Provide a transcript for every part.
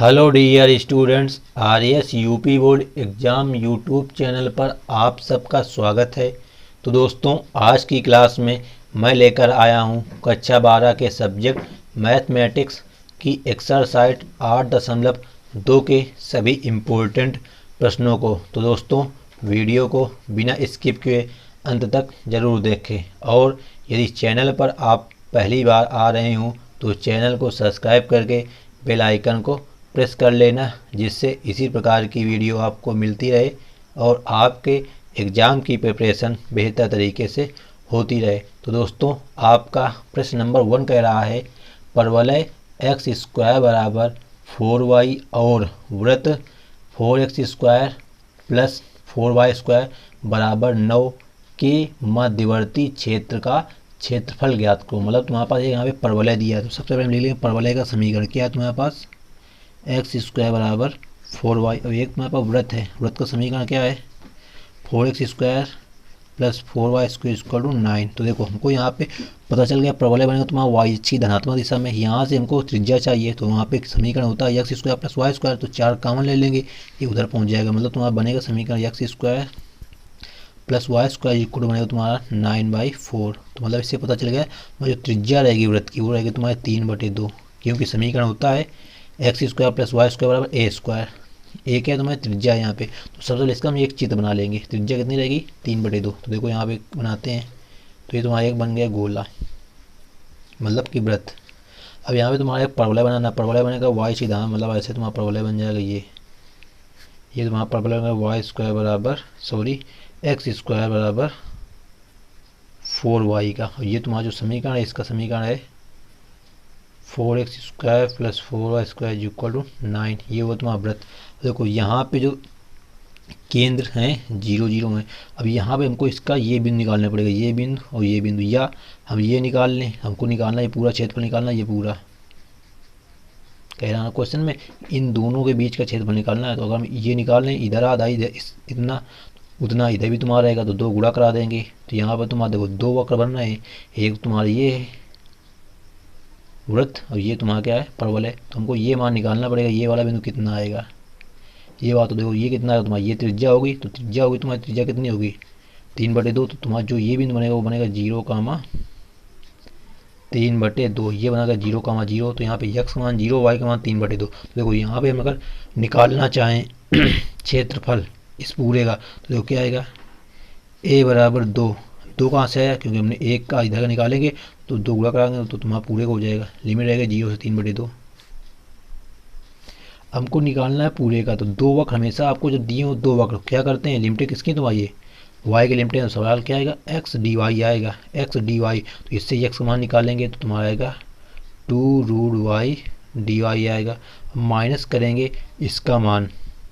Hello dear students, RS UP board exam YouTube channel पर आप सबका स्वागत है। तो दोस्तों, आज की क्लास में मैं लेकर आया हूं कक्षा 12 के सब्जेक्ट मैथमेटिक्स की एक्सरसाइज 8.2 के सभी इम्पोर्टेंट प्रश्नों को। तो दोस्तों, वीडियो को बिना स्किप किए अंत तक ज़रूर देखें, और यदि चैनल पर आप पहली बार आ रहे हों तो चैनल को सब्सक्राइब करके बेल आइकन को प्रेस कर लेना, जिससे इसी प्रकार की वीडियो आपको मिलती रहे और आपके एग्ज़ाम की प्रिपरेशन बेहतर तरीके से होती रहे। तो दोस्तों, आपका प्रश्न नंबर 1 कह रहा है, परवलय एक्स स्क्वायर बराबर 4y और वृत्त 4x² प्लस 4y स्क्वायर बराबर 9 के मध्यवर्ती क्षेत्र का क्षेत्रफल ज्ञात करो। मतलब तुम्हारे पास यहाँ पे परवलय दिया है, तो सबसे पहले हम लिख लेंगे परवलय का समीकरण। क्या है तुम्हारे पास? एक्स स्क्वायर बराबर 4y और एक तुम्हारे पास वृत्त है। वृत्त का समीकरण क्या है? 4x² plus 4y square equal to 9। तो देखो, हमको यहाँ पे पता चल गया परवलय बनेगा तुम्हारा y की धनात्मक दिशा में। यहाँ से हमको त्रिज्या चाहिए, तो वहाँ पे समीकरण होता है x square plus y square. तो 4 कॉमन ले लेंगे, ये उधर पहुँच जाएगा। मतलब तुम्हारा बनेगा समीकरण x square plus y square equal to बनेगा तुम्हारा 9/4। तो मतलब इससे पता चल गया जो त्रिज्या रहेगी वृत्त की, वो रहेगी तुम्हारे 3/2, क्योंकि समीकरण होता है x square plus y square बराबर ए स्क्वायर। ए क्या है तुम्हारी त्रिज्या यहाँ पे। तो सबसे पहले इसका हम एक चित्र बना लेंगे। त्रिज्या कितनी रहेगी? 3/2। तो देखो यहाँ पे बनाते हैं, तो ये तुम्हारा एक बन गया गोला, मतलब कि वृत्त। अब यहाँ पे तुम्हारा एक परवलय बनाना। परवलय बनेगा वाई सीधा, मतलब ऐसे तुम्हारा परवलय बन जाएगा। ये तुम्हारा परवलय बनेगा वाई स्क्वायर बराबर एक्स स्क्वायर बराबर 4y का। और ये तुम्हारा जो समीकरण है, इसका समीकरण है 4x² plus 4y square equal to 9। ये वो तुम्हारा वृत्त। देखो यहाँ पे जो केंद्र हैं 0 0 में। अब यहाँ पे हमको इसका ये बिंदु निकालना पड़ेगा, ये बिंदु और ये बिंदु, या हम ये निकाल लें। हमको निकालना ये पूरा क्षेत्रफल निकालना, ये पूरा कह रहा है क्वेश्चन में, इन दोनों के बीच का क्षेत्रफल निकालना है। तो अगर हम ये निकाल लें, इधर आधा इधर इतना उतना इधर भी तुम्हारा रहेगा, तो 2 गुणा करा देंगे। तो यहाँ पर तुम्हारा देखो 2 वक्र बन रहे हैं। एक तुम्हारा ये है वृत्त और ये तुम्हारा क्या है? परवलय। तो हमको ये मान निकालना पड़ेगा, ये वाला बिंदु कितना आएगा, ये बात। तो देखो ये कितना है तुम्हारा, ये त्रिज्या होगी। तो त्रिज्या होगी तुम्हारी, त्रिज्या कितनी होगी? 3/2। तो तुम्हारा जो ये बिंदु बनेगा वो बनेगा 0,3/2। ये बनेगा 0,0। तो यहाँ पे x का मान 0, y का मान 3/2। तो देखो यहाँ पे हम अगर निकालना चाहें क्षेत्रफल इस पूरे का, तो देखो क्या आएगा? a बराबर 2। 2 कहाँ से आया? क्योंकि हमने एक का इधर का निकालेंगे, तो 2 गुणा कराएंगे तो तुम्हारा पूरे का हो जाएगा। लिमिट रहेगा 0 से 3/2। हमको निकालना है पूरे का। तो 2 वक्र हमेशा आपको जो दिए हो, 2 वक्र क्या करते हैं? लिमिटें किसकी? तुम्हारी ये y की लिमिटें। सवाल क्या आएगा? x dy आएगा, x dy। तो इससे x का मान निकालेंगे तो तुम्हारा आएगा 2√y dy आएगा। माइनस करेंगे इसका मान,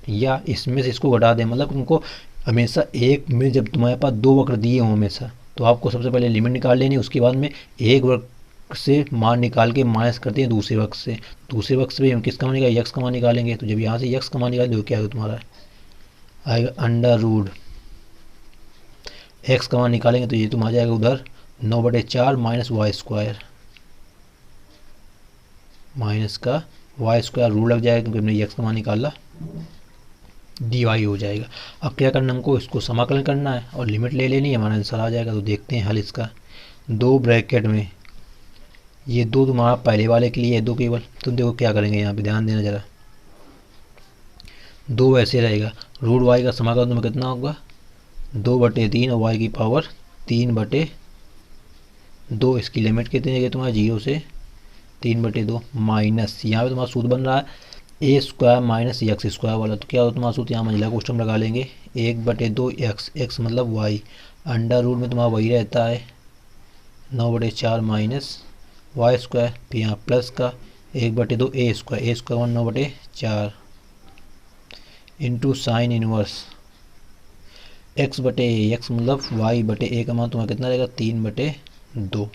या इसमें से इसको घटा दें। मतलब तुमको हमेशा एक में, जब तुम्हारे पास 2 वक्र दिए हों हमेशा, तो आपको सबसे पहले लिमिट निकाल लेनी। उसके बाद में एक वक्र से मान निकाल के माइनस करते हैं दूसरे वक्र से। दूसरे वक्र से भी हम किसका मान निकालेंगे? x का मान निकालेंगे। तो जब यहाँ से x का मान निकालेंगे तो क्या आएगा तुम्हारा? आएगा √x का मान निकालेंगे तो ये तुम आ जाएगा उधर 9/4 माइनस वाई स्क्वायर, माइनस का वाई स्क्वायर रूट लग जाएगा क्योंकि हमने x का मान निकाला, dy हो जाएगा। अब क्या करना, हमको इसको समाकलन करना है और लिमिट ले लेनी है, हमारा आंसर आ जाएगा। तो देखते हैं हल इसका। 2 ब्रैकेट में ये 2 तुम्हारा पहले वाले के लिए है, 2 केवल। तो देखो क्या करेंगे, यहाँ पे ध्यान देना जरा। 2 ऐसे रहेगा, √y का समाकलन तुम्हें कितना होगा? 2/3 और y की पावर 3/2। इसकी लिमिट कितनी है तुम्हारा? 0 से 3/2 माइनस, यहाँ पे तुम्हारा सूत्र बन रहा है a square minus x square वाला। तो क्या होता है तुम्हारा सूत्र? यहाँ मंजिला कोष्ठक लगा लेंगे, 1/2 x मतलब y, अंडर रूट में तुम्हारा वही रहता है 9/4 माइनस वाई स्क्वायर। फिर यहाँ प्लस का 1/2 a square 9/4 into sine inverse x/a मतलब y/a का मान तुम्हारा कितना रहेगा? 3/2।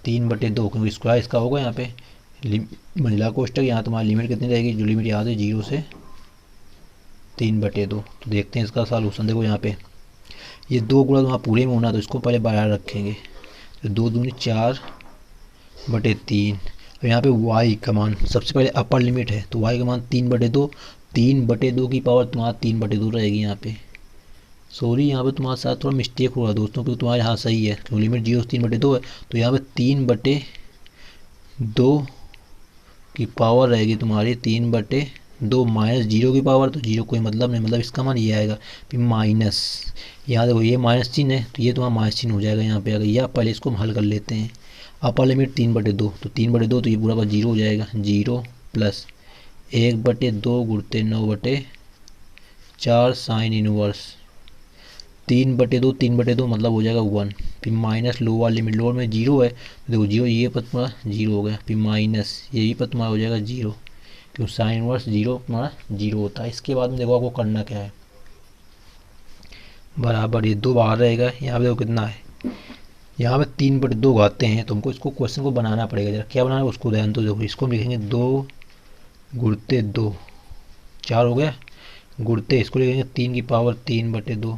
3/2 क्योंकि स्क्वायर इसका होगा यहाँ पे मंजिला कोष्ठक। यहाँ तुम्हारी लिमिट कितनी रहेगी? जो लिमिट याद है 0 से 3/2। तो देखते हैं इसका सॉल्यूशन। देखो यहाँ पे ये 2 गुणा तुम्हारा पूरे में होना, तो इसको पहले बाहर रखेंगे। तो 2 दूनी 4/3। अब यहाँ पे y का मान सबसे पहले अपर लिमिट है, तो y का मान 3/2, 3/2 की पावर तुम्हारा 3/2 रहेगी यहाँ पे। सॉरी यहाँ पे तुम्हारे साथ थोड़ा मिस्टेक हो रहा है दोस्तों, क्योंकि तुम्हारे यहाँ सही है, क्योंकि लिमिट 0 से 3/2 है, तो यहाँ पे 3/2 की पावर रहेगी तुम्हारी 3/2 माइनस 0 की पावर, तो 0 कोई मतलब नहीं, मतलब इसका मान ये आएगा। फिर माइनस, यहाँ देखो ये माइनस चिन्ह है, तो ये तुम्हारा माइनस चिन्ह हो जाएगा यहाँ पे अगर, या पहले इसको हम हल कर लेते हैं। अपर लिमिट 3/2, तो 3/2 तो ये पूरा 0 हो जाएगा, 0 प्लस 1/2 गुणते 9/4 साइन इनवर्स 3/2, 3/2 मतलब हो जाएगा 1। फिर माइनस लोअर लिमिट, लोअर में 0 है, देखो 0, ये पद तुम्हारा 0 हो गया। फिर माइनस ये भी पद तुम्हारा हो जाएगा 0, क्यों साइन इनवर्स 0 तुम्हारा 0 होता है। इसके बाद में देखो आपको करना क्या है, बराबर ये 2 बाहर रहेगा, यहाँ पे देखो कितना है, यहाँ पे 3/2 घाते हैं, तो हमको इसको क्वेश्चन को बनाना पड़ेगा। जरा क्या बनाना है उसको ध्यान तो देखो, इसको हम लिखेंगे 2 गुणते 2, 4 हो गया, गुणते इसको लिखेंगे 3 की पावर 3/2,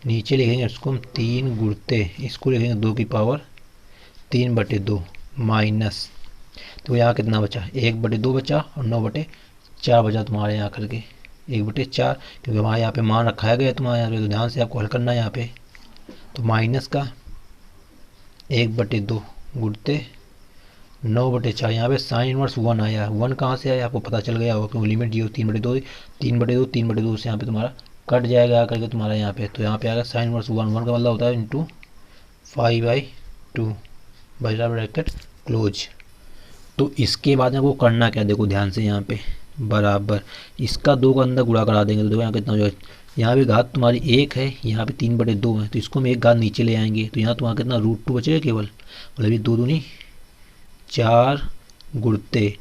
नीचे लिखेंगे इसको हम 3 गुणते इसको लिखेंगे 2 की पावर 3/2 माइनस, तो यहाँ कितना बचा, 1/2 बचा और 9/4 बचा तुम्हारे यहाँ करके 1/4, क्योंकि हमारे यहाँ पे मान रखाया गया है तुम्हारे यहाँ पे, तो ध्यान से आपको हल करना है यहाँ पे। तो माइनस का 1/2 गुणते 9/4, यहाँ पे साइन इनवर्स 1 आया, 1 कहाँ से आया आपको पता चल गया होगा, क्योंकि लिमिट 0 3/2, 3/2 से यहाँ पे तुम्हारा कट जाएगा आकर के तुम्हारा यहाँ पे, तो यहाँ पे आएगा साइन इनवर्स 1, 1 का मतलब होता है इंटू 5/2 बराबर ब्रैकेट क्लोज। तो इसके बाद में आपको करना क्या, देखो ध्यान से यहाँ पे, बराबर इसका 2 का अंदर गुणा करा देंगे, तो देखो यहाँ कितना हो जाएगा, यहाँ पे घात तुम्हारी 1 है, यहाँ पे 3/2 है, तो इसको हम एक घात नीचे ले आएंगे, तो यहाँ तुम्हारा कितना √2 बचेगा केवल, मतलब ये 2 दूनी 4 गुणते,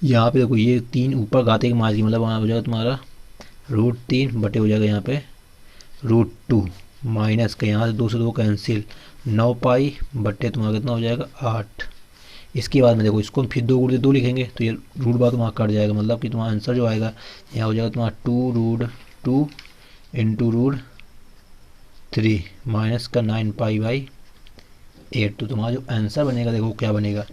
यहाँ पे देखो ये 3 ऊपर घात 1 मार दी, मतलब वहाँ हो जाएगा तुम्हारा √3 बटे हो जाएगा यहाँ पे √2 माइनस का, यहाँ से 2 से 2 कैंसिल, 9 पाई बटे तुम्हारा कितना हो जाएगा 8। इसके बाद में देखो इसको हम फिर 2 गुणते 2 लिखेंगे, तो ये रूट बार तुम्हारा कट जाएगा, मतलब कि तुम्हारा आंसर जो आएगा यहाँ हो जाएगा तुम्हारा 2√2 इंटू √3 माइनस का 9 पाई/8। तो तुम्हारा जो आंसर बनेगा देखो क्या बनेगा,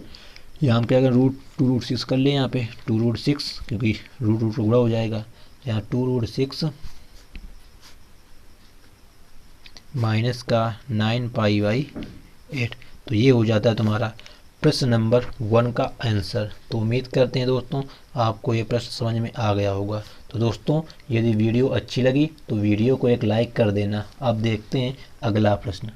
यहाँ हम क्या करें √2√6 कर लें, यहाँ पे 2√6, क्योंकि रूट टुकड़ा हो जाएगा, यहाँ 2√6 माइनस का 9 पाई/8, तो ये हो जाता है तुम्हारा प्रश्न नंबर 1 का आंसर। तो उम्मीद करते हैं दोस्तों आपको ये प्रश्न समझ में आ गया होगा। तो दोस्तों यदि वीडियो अच्छी लगी तो वीडियो को एक लाइक कर देना। अब देखते हैं अगला प्रश्न।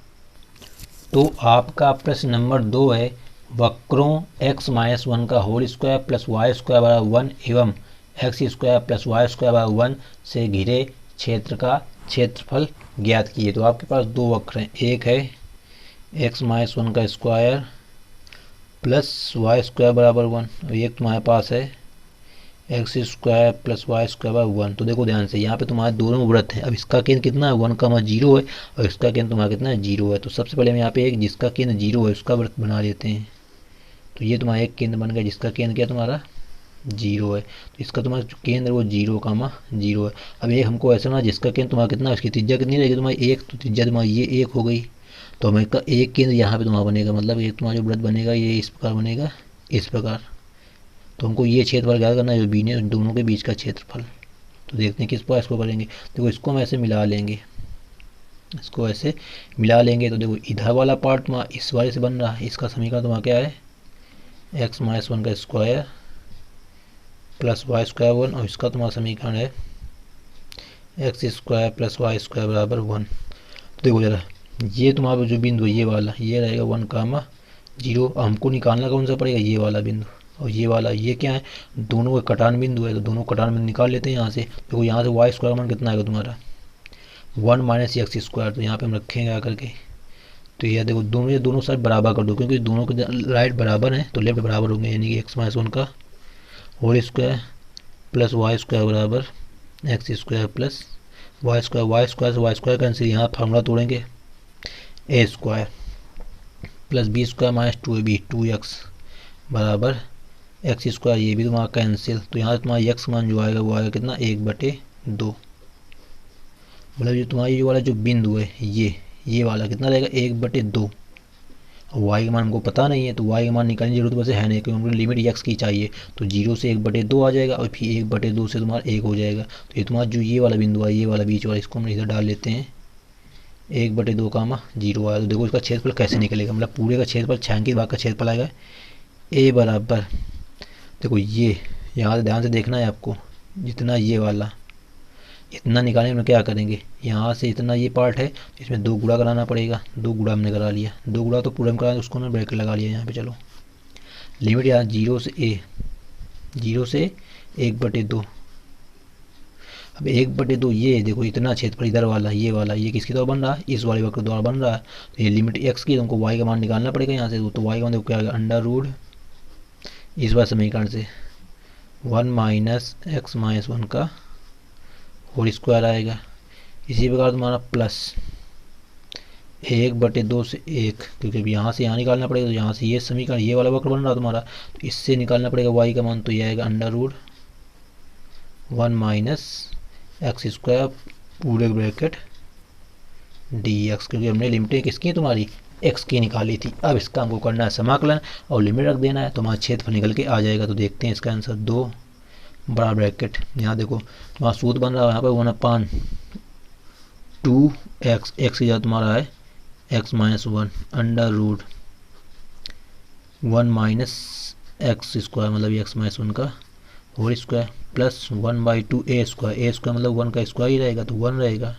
तो आपका प्रश्न नंबर 2 है, वक्रों x-1 का whole square plus y square बराबर 1 एवं x² प्लस वाई स्क्वायर बराबर 1 से घिरे क्षेत्र का क्षेत्रफल ज्ञात कीजिए। तो आपके पास 2 वक्र हैं, एक है x-1 का स्क्वायर प्लस वाई स्क्वायर बराबर 1 और एक तुम्हारे पास है x² प्लस वाई स्क्वायर बराबर 1। तो देखो ध्यान से, यहाँ पे तुम्हारे दोनों वृत्त हैं। अब इसका केंद्र कितना है 1 का 0 है और इसका केंद्र तुम्हारा कितना है 0 है। तो सबसे पहले हम यहाँ पे एक जिसका केंद्र 0 है उसका वृत्त बना लेते हैं। तो ये तुम्हारा एक केंद्र बन गया जिसका केंद्र क्या तुम्हारा 0 है। तो इसका तुम्हारा जो केंद्र वो 0, 0 है। अब एक हमको ऐसा ना जिसका केंद्र तुम्हारा कितना, इसकी त्रिज्या कितनी रहेगी तुम्हारी 1, तो त्रिज्या तुम्हारी ये 1 हो गई। तो हमें का एक केंद्र यहाँ पे तुम्हारा बनेगा, मतलब एक तुम्हारा जो वृत्त बनेगा ये इस प्रकार बनेगा, इस प्रकार। तो हमको ये क्षेत्रफल ज्ञात करना है जो बीने दोनों के बीच का क्षेत्रफल। तो देखते हैं किस पर इसको करेंगे। देखो इसको हम ऐसे मिला लेंगे, इसको ऐसे मिला लेंगे। तो देखो इधर वाला पार्ट तुम्हारा इस वाले से बन रहा है, इसका समीकरण तुम्हारा क्या है x-1 का स्क्वायर प्लस वाई स्क्वायर 1 और इसका तुम्हारा समीकरण है x² प्लस वाई स्क्वायर बराबर 1। तो देखो जरा ये तुम्हारा जो बिंदु है ये वाला, ये रहेगा 1, 0। हमको निकालना कौन सा पड़ेगा, ये वाला बिंदु और ये वाला, ये क्या है दोनों का कटान बिंदु है। तो दोनों कटान बिंदु निकाल लेते हैं यहाँ से। देखो यहाँ से वाई स्क्वायर मान कितना आएगा तुम्हारा 1 माइनस x²। तो यहाँ पे हम रखेंगे आकर के। तो यह देखो दोनों ये दोनों साइड बराबर कर दो, क्योंकि दोनों के राइट बराबर हैं तो लेफ्ट बराबर होंगे, यानी कि x-1 का whole square plus y square बराबर x² प्लस वाई स्क्वायर से वाई स्क्वायर कैंसिल, यहाँ फार्मूला तोड़ेंगे a² plus b² minus 2ab 2x बराबर x², ये भी तुम्हारा कैंसिल। तो यहाँ से तुम्हारा x मान जो आएगा वो आएगा कितना 1/2। मतलब ये तुम्हारा ये वाला जो बिंदु है ये वाला कितना रहेगा 1/2। और वाई का मान हमको पता नहीं है, तो वाई का मान निकालने की जरूरत वैसे है नहीं, क्योंकि हमको लिमिट एक्स की चाहिए। तो 0 से 1/2 आ जाएगा, और फिर 1/2 से तुम्हारा 1 हो जाएगा। तो ये तुम्हारा जो ये वाला बिंदु है, ये वाला बीच वाला, इसको हम इधर डाल लेते हैं। 1/2 कामा 0 आया। तो देखो इसका क्षेत्रफल कैसे निकलेगा, मतलब पूरे का क्षेत्रफल, छायांकित भाग का क्षेत्रफल आएगा ए बराबर, देखो ये यहाँ से ध्यान से देखना है आपको, जितना ये वाला इतना निकालने में क्या करेंगे, यहाँ से इतना ये पार्ट है, इसमें 2 गुणा कराना पड़ेगा। 2 गुणा हमने करा लिया, 2 गुणा तो पूरा में करा, उसको हमने ब्रैकेट लगा लिया यहाँ पे। चलो लिमिट यहाँ 0 से 1/2। अब 1/2 ये देखो इतना क्षेत्रफल इधर वाला, ये किसके द्वारा बन रहा है, इस वाले वक्र द्वारा बन रहा है। तो ये लिमिट एक्स की, तुमको वाई का मान निकालना पड़ेगा यहाँ से। तो वाई का मान देखो क्या आएगा, अंडर रूट इस बार समीकरण से 1 - x-1 का होल स्क्वायर आएगा। इसी प्रकार तुम्हारा प्लस 1/2 से 1, क्योंकि अब यहाँ से यहाँ निकालना पड़ेगा, तो यहाँ से ये समीकरण, ये वाला वक्र बन रहा है तुम्हारा, तो इससे निकालना पड़ेगा वाई का मान। तो ये आएगा अंडर रूट 1 - x² पूरे ब्रैकेट dx, क्योंकि हमने लिमिट किसकी तुम्हारी x की निकाली थी। अब इसका हमको करना है समाकलन और लिमिट रख देना है, तो हमारा क्षेत्रफल निकल के आ जाएगा। तो देखते हैं इसका आंसर, 2 बड़ा ब्रैकेट, यहाँ देखो तुम्हारा सूत्र बन रहा है यहाँ पर 1/2x, एक्स की जगह तुम्हारा है x-1 अंडर रूट 1 - x² मतलब x-1 का होल स्क्वायर प्लस 1/2 a² मतलब 1 का स्क्वायर ही रहेगा, तो 1 रहेगा।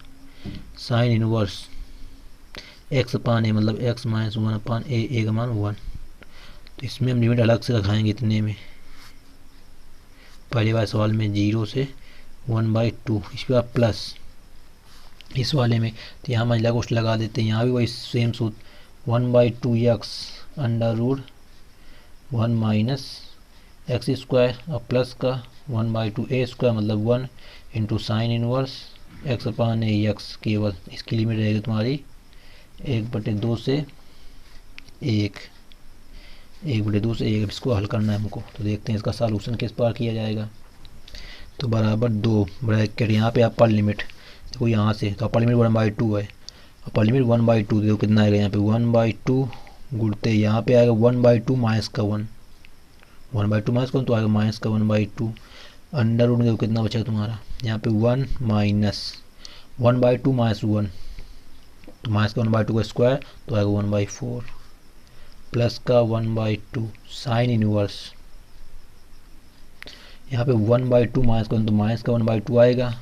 साइन इनवर्स x/a मतलब x-1/a, a का मान 1। तो इसमें हम लिमिट अलग से रखाएंगे इतने में, पहले वाले सवाल में 0 से 1/2, इसके बाद प्लस इस वाले में, तो यहाँ महिला को लगा देते हैं, यहाँ भी वही सेम सूत्र 1/2x अंडर रूट 1 - x² और प्लस का 1/2 a² मतलब 1 इंटू साइन इनवर्स x/a केवल, इसकी लिमिट रहेगी तुम्हारी 1/2 से 1, 1/2 से 1। इसको हल करना है हमको, तो देखते हैं इसका सॉल्यूशन किस प्रकार किया जाएगा। तो बराबर 2 ब्रैकेट, यहाँ पे अपर लिमिट देखो यहाँ से, तो अपर लिमिट 1/2 है, अपर लिमिट 1/2 देखो कितना आएगा यहाँ पे 1/2 गुणते यहाँ पे आएगा 1/2 माइनस का 1, 1/2 माइनस का 1 तो आएगा माइनस का 1/2 अंडर रूट में देखो कितना बचेगा तुम्हारा यहाँ पे 1 माइनस 1/2 माइनस 1, तो माइनस का 1/2 का स्क्वायर तो आएगा 1/4 प्लस का 1/2 साइन इनवर्स, यहाँ पे 1/2 माइनस का 1 तो माइनस का 1/2 आएगा।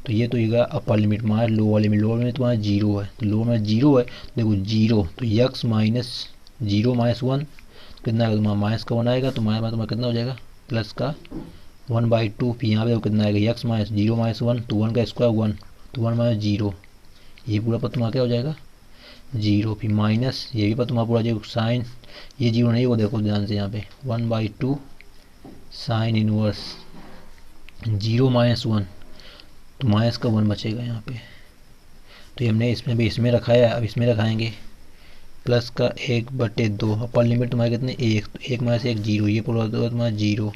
तो ये तो ये upper limit minus lower limit, lower limit तुम्हारा 0 है, तो लोअर में 0 है, देखो 0 तो x - 0 - 1 कितना आएगा तुम्हारा माइनस का 1 आएगा, तो माइनस तुम्हारा कितना हो जाएगा प्लस का 1/2, फिर यहाँ पे देखो कितना आएगा x - 0 - 1 तो 1 का स्क्वायर 1, तो 1 - 0, ये पूरा पर तुम्हारा क्या हो जाएगा 0, फिर माइनस ये भी पर तुम्हारा पूरा जो साइन ये 0 नहीं, वो देखो ध्यान से यहाँ पे 1/2 साइन इनवर्स 0 - 1 तो माइनस का 1 बचेगा यहाँ पे। तो ये हमने इसमें भी इसमें रखाया है, अब इसमें रखाएंगे प्लस का 1/2, अपर लिमिट तुम्हारे कितने 1, तो 1 माइनस 1 0, ये पूरा तुम्हारा 0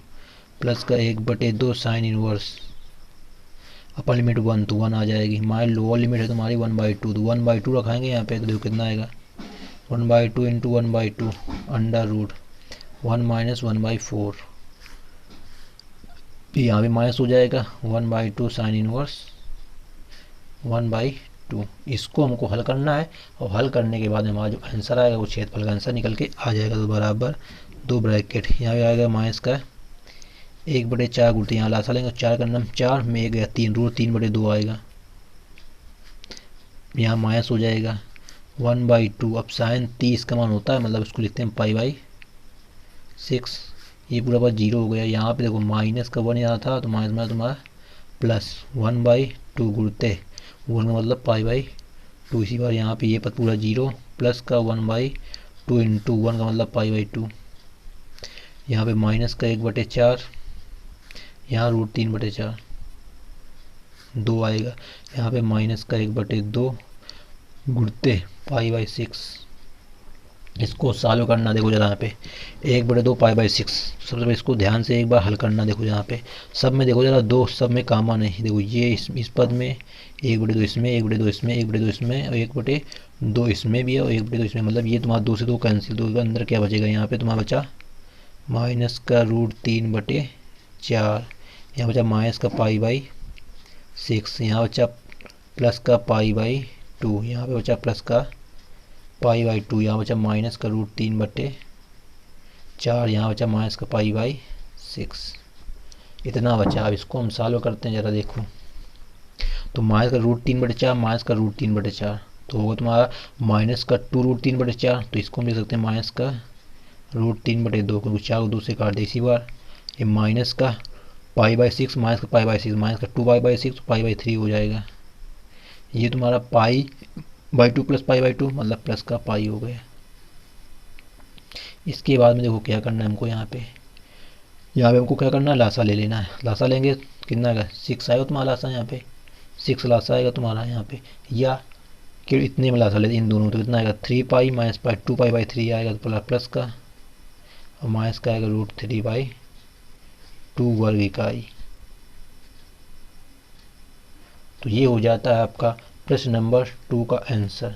प्लस का 1/2 साइन इनवर्स, अपर लिमिट 1 तो 1 आ जाएगी, हमारी लोअर लिमिट है तुम्हारी 1/2, तो 1/2 रखाएंगे यहाँ पे, तो देखो कितना आएगा 1/2 इंटू 1/2 अंडर रूट 1 - 1/4, यहाँ पे माइनस हो जाएगा 1/2 साइन इनवर्स 1/2। इसको हमको हल करना है, और हल करने के बाद हमारा जो आंसर आएगा वो क्षेत्रफल का आंसर निकल के आ जाएगा। तो बराबर 2 ब्रैकेट, यहाँ पे आएगा माइनस का 1/4 गुणते यहाँ लासा लेंगे, 4 का नाम 4 में 1 गया 3, रूट 3/2 आएगा, यहाँ माइनस हो जाएगा 1/2। अब साइन 30 का मान होता है, मतलब इसको लिखते हैं π/6, ये पूरा बार 0 हो गया। यहाँ पे देखो माइनस का 1 यहाँ था, तो माइनस में तुम्हारा प्लस 1/2 गुणते 1 का मतलब π/2, इसी बार यहाँ पे ये पद पूरा 0 प्लस का 1/2 इंटू 1 का मतलब π/2, यहाँ पे माइनस का 1/4, यहाँ रूट 3/4 2 आएगा, यहाँ पे माइनस का 1/2 गुणते π/6, इसको सॉल्व करना, देखो जरा यहाँ पे 1/2 पाई बाई 6। सबसे पहले इसको ध्यान से एक बार हल करना। देखो यहाँ पे सब में देखो जरा, दो सब में कॉमन है। देखो ये इस पद में 1/2 इसमें, 1/2 इसमें, 1/2 इसमें और 1/2 इसमें भी है और 1/2 इसमें, मतलब ये तुम्हारा 2 से 2 कैंसिल। तो अंदर क्या बचेगा, यहाँ पे तुम्हारा बचा -√3/4। यहाँ बचा माइनस का पाई बाई 6। यहाँ बचा प्लस का पाई बाई 2। यहाँ पे बचा प्लस का पाई बाई 2। यहाँ बचा माइनस का √3/4। यहाँ बचा माइनस का पाई बाई 6। इतना बचा। अब इसको हम सॉल्व करते हैं, ज़रा देखो। तो माइनस का √3/4 माइनस का √3/4 तो होगा तुम्हारा माइनस का 2√3/4। तो इसको हम लिख सकते हैं माइनस का √3/2, क्योंकि 4 को 2 से काट दे। इसी बार ये माइनस का पाई बाई 6 माइनस का पाई बाई 6 माइनस का 2 पाई बाई 6 पाई बाई 3 हो जाएगा। ये तुम्हारा pi by 2 plus pi by 2 मतलब प्लस का पाई हो गया। इसके बाद में देखो क्या करना है हमको। यहाँ पे हमको क्या करना है, लासा ले लेना है। लासा लेंगे कितना आएगा, 6 आएगा तुम्हारा लासा। यहाँ पे 6 लासा आएगा तुम्हारा यहाँ पे, या कि इतने में लासा लेते इन दोनों, तो कितना आएगा 3 pi minus pi 2 pi by 3 आएगा तो प्लस का, और माइनस का आएगा √3/2 वर्ग इकाई। तो ये हो जाता है आपका प्रश्न नंबर 2 का आंसर।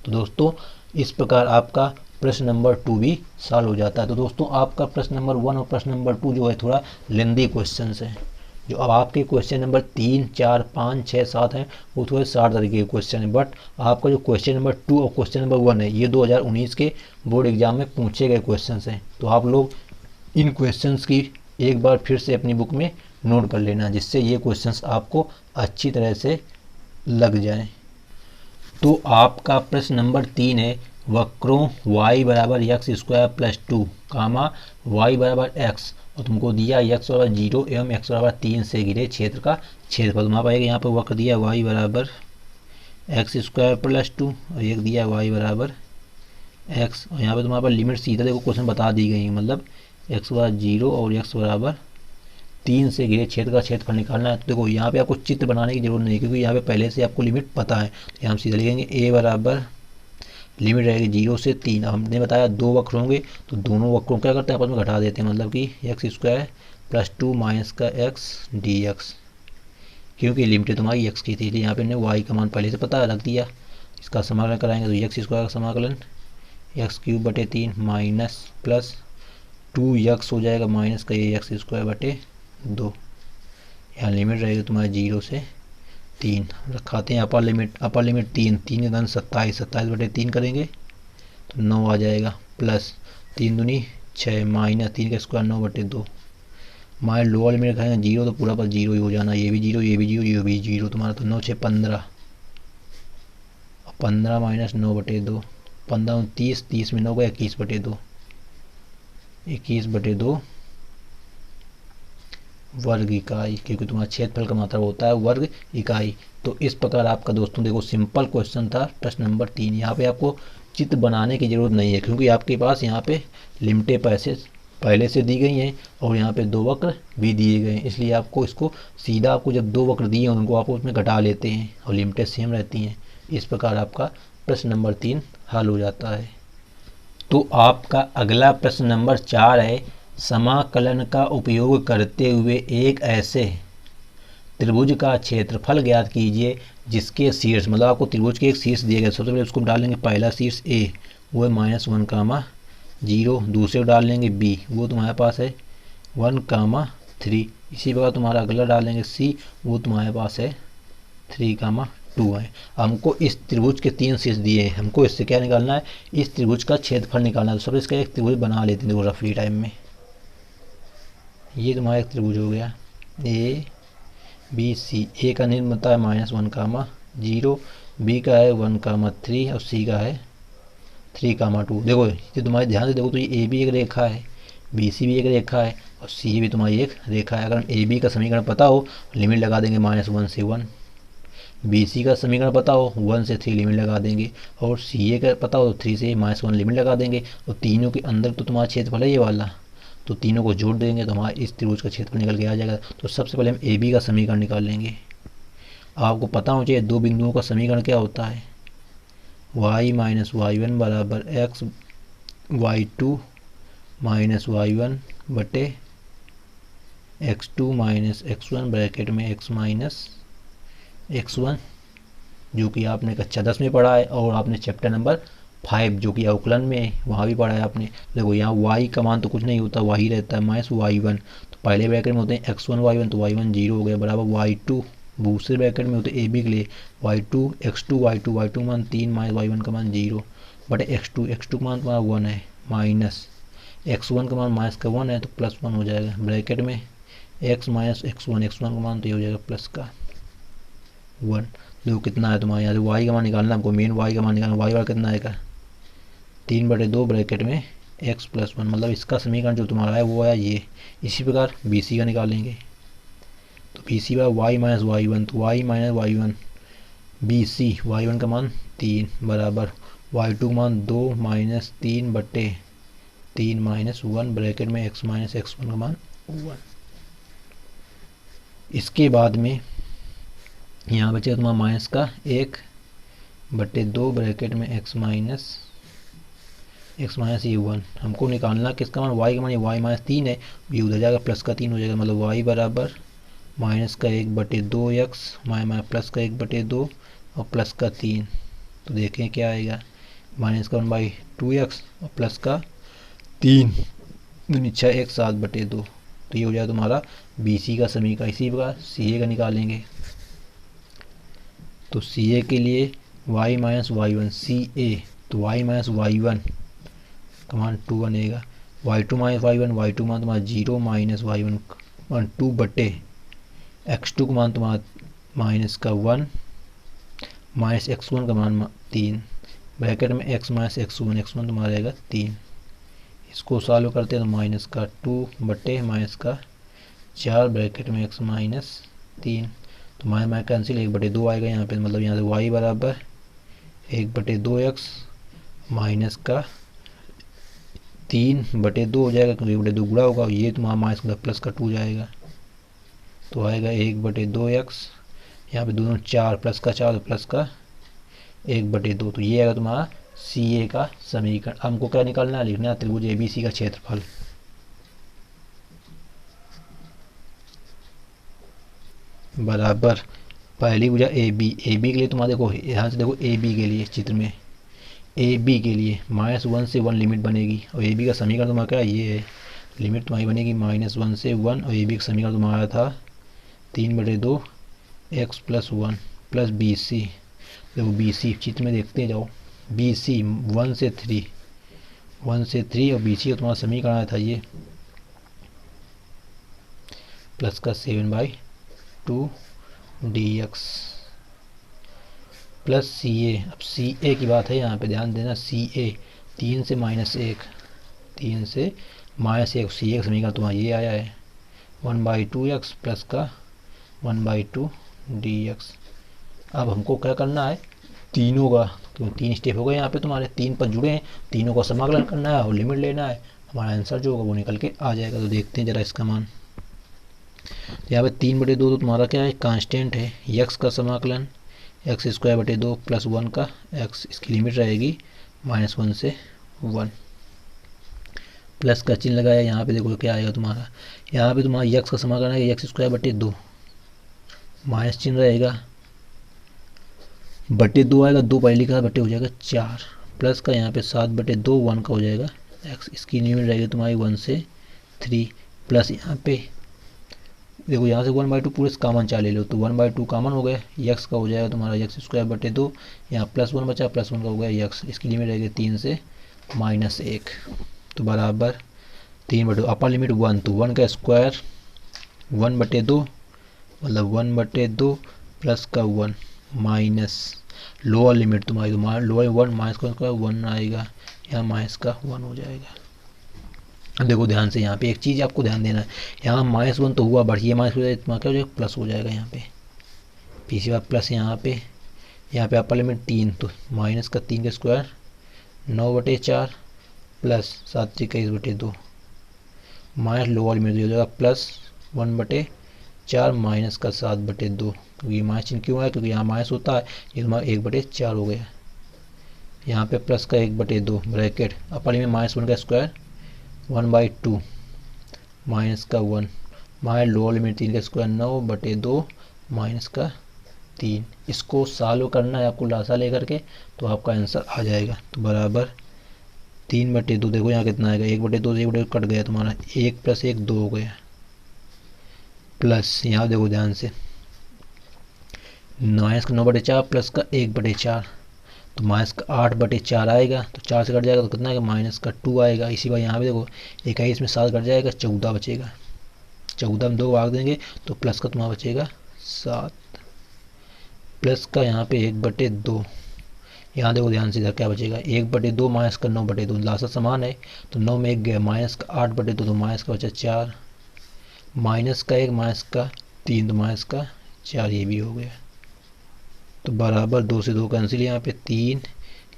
तो दोस्तों इस प्रकार आपका प्रश्न नंबर 2 भी सॉल्व हो जाता है। तो दोस्तों आपका प्रश्न नंबर 1 और प्रश्न नंबर 2 जो है थोड़ा लेंदी क्वेश्चन है। जो अब आपके क्वेश्चन नंबर 3, 4, 5, 6, 7 हैं वो थोड़े शार्ट तरीके के क्वेश्चन है। बट आपका जो क्वेश्चन नंबर 2 और क्वेश्चन नंबर 1 है ये 2019 के बोर्ड एग्जाम में पूछे गए क्वेश्चन हैं। तो आप लोग इन क्वेश्चंस की एक बार फिर से अपनी बुक में नोट कर लेना, जिससे ये क्वेश्चंस आपको अच्छी तरह से लग जाए। तो आपका प्रश्न नंबर 3 है, वक्रों y बराबर x² + 2 कामा y बराबर x और तुमको दिया x बराबर 0 एवं x बराबर 3 से घिरे क्षेत्र का क्षेत्रफल। तुम्हारा पाएगा यहाँ पर वक्र दिया y बराबर x² + 2 और एक दिया y बराबर x, और यहाँ पे तुम्हारे पास लिमिट सीधा देखो क्वेश्चन बता दी गई है, मतलब x बराबर 0 और x बराबर 3 से घिरे क्षेत्र का क्षेत्रफल निकालना है। तो देखो यहाँ पे आपको चित्र बनाने की जरूरत नहीं, क्योंकि यहाँ पे पहले से आपको लिमिट पता है। तो यहाँ हम सीधा लिखेंगे a बराबर लिमिट रहेगी 0 से 3। हमने बताया 2 वक्र होंगे तो दोनों वक्रों क्या करते हैं आपस में घटा देते हैं, मतलब कि x² + 2 माइनस का x dx, क्योंकि लिमिट तुम्हारी x की थी। इसलिए यहाँ पे हमने y का मान पहले से पता रख दिया। इसका समाकलन कराएंगे तो x² का समाकलन x³ / 3 माइनस प्लस 2x हो जाएगा माइनस का ये x² / 2। यहाँ लिमिट रहेगी तुम्हारी 0 से 3। रखाते हैं अपर लिमिट 3 3 के 27 27/3 करेंगे तो 9 आ जाएगा, प्लस 3 दूनी 6 माइनस 3 का स्क्वायर 9/2 माइनस लोअर लिमिट रखेंगे 0 तो पूरा पर 0 ही हो जाना, ये भी 0 ये भी 0 ये भी 0 तुम्हारा। तो 9 6 15 15 माइनस 9/2 15 30 30 में 9 का 21/2 21/2 वर्ग इकाई, क्योंकि तुम्हारा क्षेत्रफल का मात्रा होता है वर्ग इकाई। तो इस प्रकार आपका दोस्तों देखो सिंपल क्वेश्चन था प्रश्न नंबर 3। यहाँ पे आपको चित्र बनाने की जरूरत नहीं है, क्योंकि आपके पास यहाँ पे लिमिटें पैसे पहले से दी गई हैं और यहाँ पे 2 वक्र भी दिए गए हैं। इसलिए आपको इसको सीधा आपको जब 2 वक्र दिए हैं उनको आप उसमें घटा लेते हैं और लिमिटें सेम रहती हैं। इस प्रकार आपका प्रश्न नंबर 3 हल हो जाता है। तो आपका अगला प्रश्न नंबर 4 है, समाकलन का उपयोग करते हुए एक ऐसे त्रिभुज का क्षेत्रफल ज्ञात कीजिए जिसके शीर्ष, मतलब आपको त्रिभुज के एक शीर्ष दिए गए। सबसे पहले उसको डालेंगे पहला शीर्ष a वो है -1, 0। दूसरे को डाल लेंगे b वो तुम्हारे पास है 1, 3। इसी प्रकार तुम्हारा अगला डालेंगे c वो तुम्हारे पास है 3, 2 है। हमको इस त्रिभुज के 3 शीर्ष दिए हैं, हमको इससे क्या निकालना है, इस त्रिभुज का क्षेत्रफल निकालना है। तो सबसे इसका एक त्रिभुज बना लेते हैं देखो रफली टाइम में। ये तुम्हारा एक त्रिभुज हो गया ए बी सी। ए का निर्माता है -1, 0, बी का है 1, 3 और सी का है 3, 2। देखो ये तुम्हारे ध्यान से देखो तो ये ए भी एक रेखा है, बी सी भी एक रेखा है और सी भी तुम्हारी एक रेखा है। अगर ए बी का समीकरण पता हो लिमिट लगा देंगे -1 से 1, बी सी का समीकरण पता हो 1 से 3 लिमिट लगा देंगे, और सी ए का पता हो 3 से -1 लिमिट लगा देंगे। और तीनों के अंदर तो तुम्हारा क्षेत्रफल है ये वाला, तो तीनों को जोड़ देंगे तो हमारा इस त्रिभुज का क्षेत्रफल निकल के आ जाएगा। तो सबसे पहले हम ए बी का समीकरण निकाल लेंगे। आपको पता होना चाहिए 2 बिंदुओं का समीकरण क्या होता है, y - y1 = x y2 minus y1 बटे x2 माइनस x1 ब्रैकेट में x माइनस x1, जो कि आपने कक्षा 10 में पढ़ा है और आपने चैप्टर नंबर 5 जो कि अवकलन में वहाँ भी पढ़ा है आपने। देखो यहाँ y का मान तो कुछ नहीं होता, y रहता है माइनस y1, तो पहले ब्रैकेट में होते हैं x1 y1, तो y1 जीरो हो गया बराबर y2, दूसरे ब्रैकेट में होते a b के लिए y2 x2 y2 मान 3 माइनस y1 का मान 0 बटे x2 का मान तुम्हारा 1 है माइनस x1 का मान माइनस का 1 है तो प्लस 1 हो जाएगा ब्रैकेट में x माइनस x1 का मान तो ये हो जाएगा प्लस का 1। देखो कितना है तुम्हारे यहाँ से y का मान निकालना, हमको मेन y का मान निकालना, y बार कितना आएगा 3/2 ब्रैकेट में x प्लस 1, मतलब इसका समीकरण जो तुम्हारा है वो है ये। इसी प्रकार BC का निकालेंगे तो BC बार y माइनस y1, तो y minus y1 BC y1 का मान 3 बराबर y2 का मान 2 माइनस 3/3 माइनस 1 ब्रैकेट में x माइनस x1 का मान 1। इसके बाद में यहाँ बचे तुम्हारा माइनस का 1/2 ब्रैकेट में x माइनस ये 1। हमको निकालना किसका मान y का मान, ये y माइनस 3 है, ये उधर जाएगा प्लस का 3 हो जाएगा, मतलब y बराबर माइनस का 1/2x माइनस प्लस का 1/2 और प्लस का 3। तो देखें क्या आएगा माइनस का 1/2x और प्लस का 3 दूनी 6x 7/2, तो ये हो जाएगा तुम्हारा BC का समीकरण। इसी प्रकार CA का निकालेंगे तो CA के लिए y माइनस y1 CA, तो y माइनस y1 का मान 2 बनेगा, y2 माइनस y2 मान तुम्हारा 0 माइनस y1 मान 2 बटे x2 का मान तुम्हारा माइनस का 1 माइनस x1 का मान 3 ब्रैकेट में x माइनस x1 तुम्हारा रहेगा 3। इसको सॉल्व करते हैं तो माइनस का 2 बटे माइनस का 4 ब्रैकेट में x माइनस 3, तो माइनस कैंसिल 1/2 आएगा यहाँ पे, मतलब यहाँ से y बराबर 1/2x माइनस का 3/2 हो जाएगा, क्योंकि 1/2 गुणा होगा, ये तुम्हारा माइनस का प्लस का 2 जाएगा, तो आएगा 1/2x, यहाँ पे दोनों 4 प्लस का 4 प्लस का 1/2, तो ये आएगा तुम्हारा CA का समीकरण। हमको क्या निकालना है, लिखना है त्रिभुज ABC का क्षेत्रफल। बराबर पहली भुजा AB के लिए तुम्हारा देखो यहाँ से देखो AB के लिए चित्र में AB के लिए -1 से 1 लिमिट बनेगी और AB का समीकरण तुम्हारा क्या ये है, लिमिट तुम्हारी बनेगी -1 से 1 और AB का समीकरण तुम्हारा था 3/2 x प्लस 1 प्लस BC। देखो BC चित्र में देखते जाओ, BC 1 से 3 और BC का तुम्हारा समीकरण आया था ये प्लस का 7/2 dx प्लस CA। अब CA की बात है यहाँ पे ध्यान देना, CA 3 से -1 CA का समीकरण तुम्हारा ये आया है 1/2x प्लस का 1/2 dx। अब हमको क्या करना है तीनों का, क्यों 3 स्टेप हो गए यहाँ पे तुम्हारे, 3 पर जुड़े हैं, तीनों का समाकलन करना है और लिमिट लेना है, हमारा आंसर जो होगा वो निकल के आ जाएगा। तो देखते हैं जरा इसका मान, यहाँ पे 3/2 तो तुम्हारा क्या है कांस्टेंट है, x का समाकलन x² प्लस 1 का x, इसकी लिमिट रहेगी -1 से 1, प्लस का चिन्ह लगाया, यहाँ पे देखो क्या आएगा तुम्हारा, यहाँ पे तुम्हारा x का समाकलन है x² माइनस चिन्ह रहेगा /2 आएगा, 2 पहले लिखा बटे हो जाएगा 4, प्लस का यहाँ पे 7/2 1 का हो जाएगा x, इसकी लिमिट रहेगी तुम्हारी 1 से 3, प्लस यहाँ पे देखो यहाँ से 1/2 पूरे कॉमन 4 ले लो तो 1/2 कॉमन हो गया, x का हो जाएगा तुम्हारा x²/2, यहाँ प्लस 1 बचा, प्लस 1 का हो गया x, इसकी लिमिट रहेगी 3 से -1, तो बराबर 3/2 अपर लिमिट 1, तो 1 का स्क्वायर 1/2 मतलब 1/2 प्लस का 1 माइनस लोअर लिमिट तुम्हारी लोअर 1 माइनस का 1 आएगा, यहाँ माइनस का 1 हो जाएगा। देखो ध्यान से यहाँ पे एक चीज़ आपको ध्यान देना है, यहाँ -1 तो हुआ बट ये माइनस हो जाएगा, तुम्हारा क्या हो जाएगा प्लस हो जाएगा यहाँ पे, पीछे बार प्लस यहाँ पे अपर लिमिट 3, तो माइनस का 3 का square 9/4 plus 7 × 21/2 minus lower limit हो जाएगा प्लस 1/4 माइनस का 7/2, तो ये माइनस चिन्ह क्यों है, क्योंकि यहाँ माइनस होता है, ये तुम्हारा 1/4 हो गया, यहाँ पे प्लस का 1/2 ब्रैकेट अपर में -1 का स्क्वायर 1/2 माइनस का 1 माइनस लोअर लिमिट 3 का स्क्वायर 9/2 माइनस का 3। इसको सॉल्व करना है आपको लासा लेकर के, तो आपका आंसर आ जाएगा। तो बराबर 3/2, देखो यहाँ कितना आएगा 1/2 से 1/2 कट गया तुम्हारा, 1 + 1 2 हो गया, प्लस यहाँ देखो ध्यान से माइनस का 9/4 प्लस का 1/4, तो माइनस का 8/4 आएगा, तो 4 से कट जाएगा तो कितना आएगा माइनस का 2 आएगा। इसी बार यहाँ पे देखो 21 में 7 कट जाएगा 14 बचेगा, 14 में 2 भाग देंगे तो प्लस का तुम्हारा बचेगा 7, प्लस का यहाँ पे 1/2, यहाँ देखो ध्यान से इधर क्या बचेगा 1/2 माइनस का 9/2, लासा समान है तो 9 में 1 गया, माइनस का 8/2 तो माइनस का बचा 4, माइनस का 1 माइनस का 3 तो माइनस का 4, ये भी हो गया। तो बराबर 2 से 2 कैंसिल, यहाँ पे 3,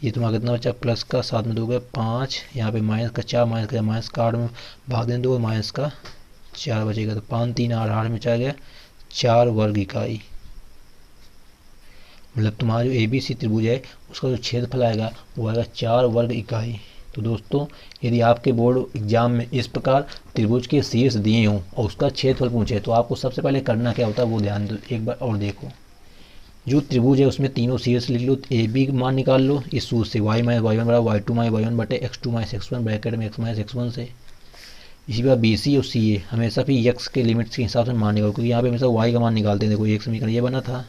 ये तुम्हारा कितना बचा प्लस का 7 में 2 गया 5, यहाँ पे माइनस का 4 माइनस का 8 में भाग दें 2 माइनस का 4 बचेगा, तो 5 3 8 8 में चला गया 4 वर्ग इकाई। मतलब तुम्हारा जो ABC त्रिभुज है उसका जो क्षेत्रफल आएगा वो आएगा 4 वर्ग इकाई। तो दोस्तों यदि आपके बोर्ड एग्जाम में इस प्रकार त्रिभुज के शीर्ष दिए हों और उसका क्षेत्रफल पूछे तो आपको सबसे पहले करना क्या होता है वो ध्यान दो एक बार और देखो। जो त्रिभुज है उसमें तीनों शीर्ष लिख लो, AB का मान निकाल लो इस सूत्र से y - y1 बराबर y2 - y1 बटे x2 - x1 ब्रैकेट में x - x1 से। इसी प्रकार BC और CA हमेशा भी x के लिमिट्स के हिसाब से मान निकालो, क्योंकि यहाँ पे हमेशा y का मान निकालते हैं। देखो एक समीकरण ये बना था,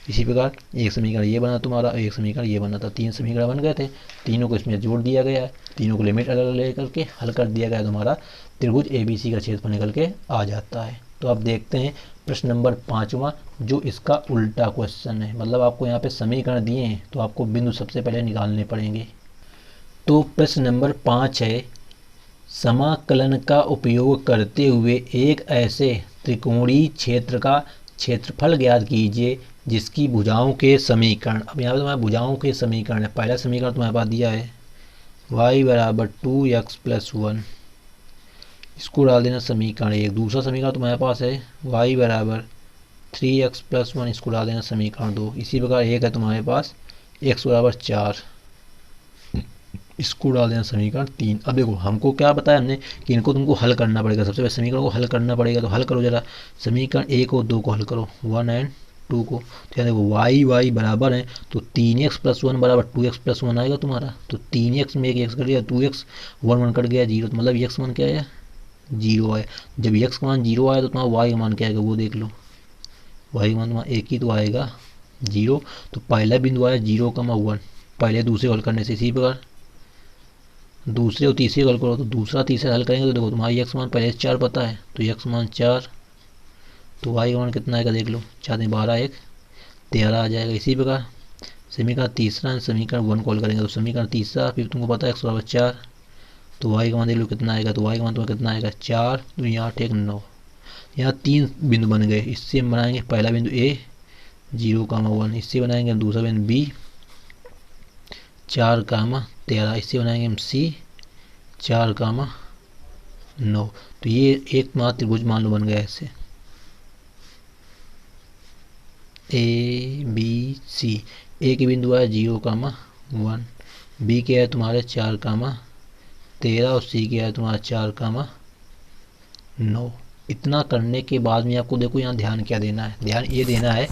इसी प्रकार एक समीकरण ये बना तुम्हारा, एक समीकरण ये बना था, 3 समीकरण बन गए थे, तीनों को इसमें जोड़ दिया गया है, तीनों को लिमिट अलग अलग लेकर के हल कर दिया गया, तुम्हारा त्रिभुज ABC का क्षेत्रफल निकल के आ जाता है। तो अब देखते हैं प्रश्न नंबर 5वां, जो इसका उल्टा क्वेश्चन है। मतलब आपको यहाँ पे समीकरण दिए हैं तो आपको बिंदु सबसे पहले निकालने पड़ेंगे। तो प्रश्न नंबर 5 है, समाकलन का उपयोग करते हुए एक ऐसे त्रिकोणीय क्षेत्र का क्षेत्रफल ज्ञात कीजिए जिसकी भुजाओं के समीकरण, अब यहाँ पे तुम्हारे भुजाओं के समीकरण है। पहला समीकरण तुम्हारे पास दिया है y बराबर 2x + 1, इसको डाल देना समीकरण 1। दूसरा समीकरण तुम्हारे पास है y बराबर 3x + 1, इसको डाल देना समीकरण 2। इसी प्रकार एक है तुम्हारे पास x बराबर 4, इसको डाल देना समीकरण 3। अब देखो हमको क्या बताया हमने कि इनको तुमको हल करना पड़ेगा, सबसे पहले समीकरण को हल करना पड़ेगा। तो हल करो जरा, समीकरण 1 और 2 को हल करो, 1 और 2 को। तो यहाँ देखो y बराबर है तो 3x + 1 बराबर 2x + 1 आएगा तुम्हारा। तो 3x में एक x कट गया, 2x 1 1 कट गया 0, तो मतलब x मान क्या आया 0 आया। जब x का मान 0 आया तो तुम्हारा y का मान क्या आएगा वो देख लो, y का मान तुम्हारा एक ही तो आएगा 0। तो पहला बिंदु आया 0,1, पहले दूसरे हल करने से। इसी प्रकार दूसरे और तीसरे हल करो, तो दूसरा तीसरा हल करेंगे तो देखो तुम्हारा x मान पहले 4 पता है, तो x मान 4, तो y का मान कितना आएगा देख लो, 4 में 12 1 13 आ जाएगा। इसी प्रकार समीकरण तीसरा समीकरण 1 कॉल करेंगे, तो समीकरण तीसरा फिर तुमको पता है x बराबर 4, तो y का मान देख लो कितना आएगा, तो y का मान तुम्हारा कितना आएगा 4 2 8 1 9। यहाँ 3 बिंदु बन गए, इससे हम बनाएंगे पहला बिंदु A 0,1, इससे बनाएंगे दूसरा बिंदु B 4,13, इससे बनाएंगे हम C 4,9। तो ये एक मात्र त्रिभुज मान लो बन गया ऐसे ABC। A के बिंदु आया 0,1, B के है तुम्हारे 4,13 और C के है तुम्हारा 4,9। इतना करने के बाद में आपको देखो यहाँ ध्यान क्या देना है, ध्यान ये देना है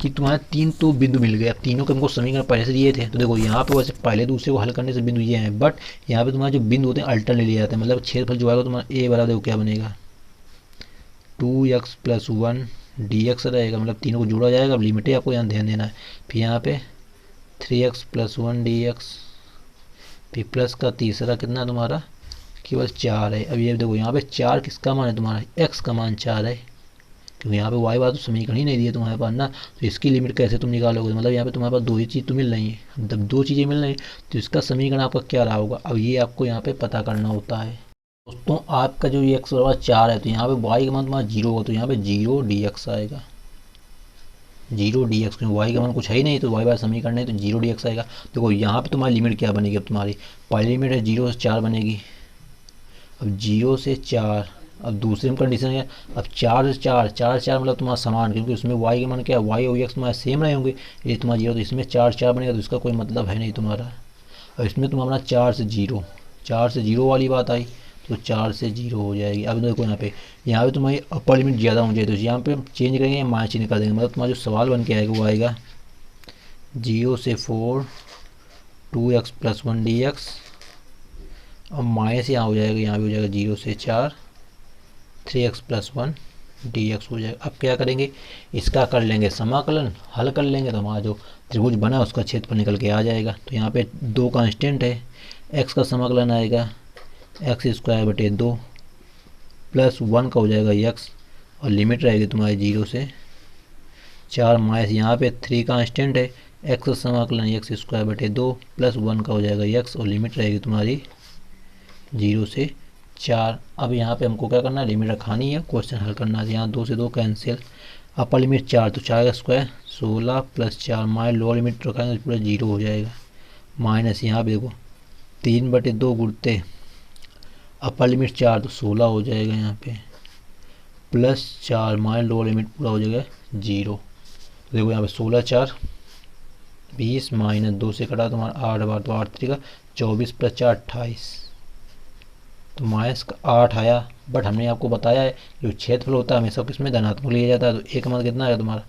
कि तुम्हारे 3 तो बिंदु मिल गए। अब तीनों के हमको समीकरण पहले से दिए थे, तो देखो यहाँ पे वैसे पहले दूसरे को हल करने से बिंदु ये हैं, बट यहाँ पे तुम्हारे जो बिंदु होते हैं अल्टरनेट लिए जाते हैं। मतलब क्षेत्रफल जो आएगा तुम्हारा A बराबर देखो क्या बनेगा 2x + 1 dx रहेगा, मतलब तीनों को जोड़ा जाएगा। अब लिमिटें आपको यहाँ ध्यान देना है। फिर यहाँ पे 3x + 1 dx, फिर प्लस का तीसरा कितना तुम्हारा केवल 4 है। अब ये देखो यहाँ पे 4 किसका मान है तुम्हारा, x का मान 4 है, क्योंकि यहाँ पे y बार तो समीकरण ही नहीं दिए तुम्हारे पास ना। तो इसकी लिमिट कैसे तुम निकालोगे, मतलब यहाँ पे तुम्हारे पास 2 ही चीज़ तो मिल रही है। जब 2 चीज़ें मिल रही तो इसका समीकरण आपका क्या रहा होगा, अब ये आपको यहाँ पे पता करना होता है। दोस्तों आपका जो ये x बराबर 4 है, तो यहाँ पे y का मान तुम्हारा 0 होगा, तो यहाँ पे 0 dx आएगा, 0 dx, क्योंकि y का मान कुछ है ही नहीं, तो y बार समीकरण नहीं, तो 0 dx आएगा। देखो यहाँ पे तुम्हारी लिमिट क्या बनेगी, अब तुम्हारी पहली लिमिट है 0 से 4 बनेगी, अब 0 से 4। अब दूसरी में कंडीशन है, अब 4 से 4 4 4 मतलब तुम्हारा समान, क्योंकि उसमें y का मान क्या है y और x तुम्हारे सेम रहे होंगे, ये तुम्हारा 0, तो इसमें 4 4 बनेगा, तो इसका कोई मतलब है नहीं तुम्हारा। और इसमें तुम्हारा 4 से 0 वाली बात आई, तो 4 से 0 हो जाएगी। अब देखो यहाँ पे तुम्हारी अपर लिमिट ज़्यादा होनी चाहिए, तो यहाँ पे हम चेंज करेंगे, माइनस चिन्ह कर देंगे, मतलब तुम्हारा जो सवाल बन के आएगा वो आएगा 0 से 4 2x + 1 dx, और माइनस यहाँ हो जाएगा, यहाँ भी हो जाएगा 0 से 4 3x + 1 dx हो जाएगा। अब क्या करेंगे, इसका कर लेंगे समाकलन, हल कर लेंगे तो हमारा जो त्रिभुज बना उसका क्षेत्रफल निकल के आ जाएगा। तो यहाँ पे 2 कांस्टेंट है, x का समाकलन आएगा x²/2 प्लस 1 का हो जाएगा x, और लिमिट रहेगी तुम्हारी 0 से 4, माइनस यहाँ पे 3 कांस्टेंट है, x का समाकलन x²/2 प्लस 1 का हो जाएगा x, और लिमिट रहेगी तुम्हारी 0 से 4। अब यहाँ पे हमको क्या करना है, लिमिट रखानी है, क्वेश्चन हल करना है। यहाँ 2 से 2 कैंसिल, अपर लिमिट 4 तो 4 का square 16 plus 4, minus lower limit रखाएंगे तो पूरा 0 हो जाएगा, माइनस यहाँ पे देखो 3/2 गुणते अपर लिमिट 4 तो 16 हो जाएगा यहाँ पे, प्लस 4 माइनस लोअर लिमिट पूरा हो जाएगा 0। देखो यहाँ पे 16 4 20, माइनस 2 से कटा तुम्हारा 8 बार, तो 8 3 24 प्लस 4 28, तो माइनस का 8 आया। बट हमने आपको बताया है जो क्षेत्रफल होता है हमेशा किसमें धनात्मक लिया जाता है, तो एक मान कितना आया तुम्हारा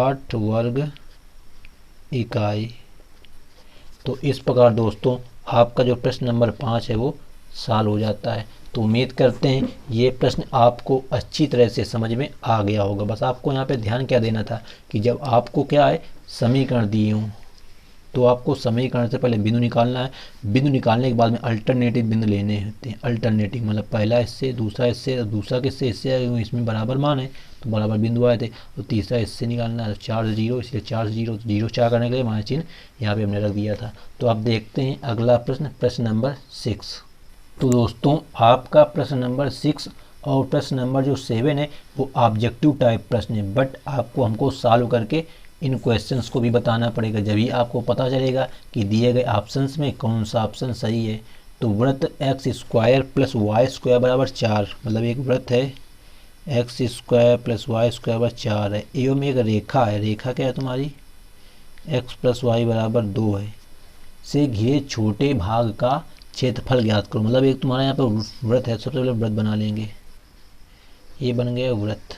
8 वर्ग इकाई। तो इस प्रकार दोस्तों आपका जो प्रश्न नंबर 5 है वो सॉल्व हो जाता है। तो उम्मीद करते हैं ये प्रश्न आपको अच्छी तरह से समझ में आ गया होगा। बस आपको यहाँ पे ध्यान क्या देना था कि जब आपको क्या है समीकरण दिए हों तो आपको समीकरण से पहले बिंदु निकालना है, बिंदु निकालने के बाद में अल्टरनेटिव बिंदु लेने होते हैं। अल्टरनेटिव मतलब पहला इससे, दूसरा इससे, और दूसरा किससे, इससे, इसमें बराबर मान है तो बराबर बिंदु आए थे, तो तीसरा इससे निकालना है, तो 4 से 0, इसलिए 4 से 0, तो 0 4 करने के लिए माइनस चिन्ह यहाँ पे हमने रख दिया था। तो अब देखते हैं अगला प्रश्न, प्रश्न नंबर 6। तो दोस्तों आपका प्रश्न नंबर 6 और प्रश्न नंबर जो 7 है वो ऑब्जेक्टिव टाइप प्रश्न है, बट आपको हमको सॉल्व करके इन क्वेश्चंस को भी बताना पड़ेगा, जब ही आपको पता चलेगा कि दिए गए ऑप्शंस में कौन सा ऑप्शन सही है। तो वृत्त x² + y² = 4, मतलब एक वृत्त है x² + y² 4 है, एवं एक रेखा है, रेखा क्या है तुम्हारी x + y = 2 है, से घिरे छोटे भाग का क्षेत्रफल ज्ञात करो। मतलब एक तुम्हारा यहाँ पर वृत्त है, सबसे पहले वृत्त बना लेंगे, ये बन गया वृत्त,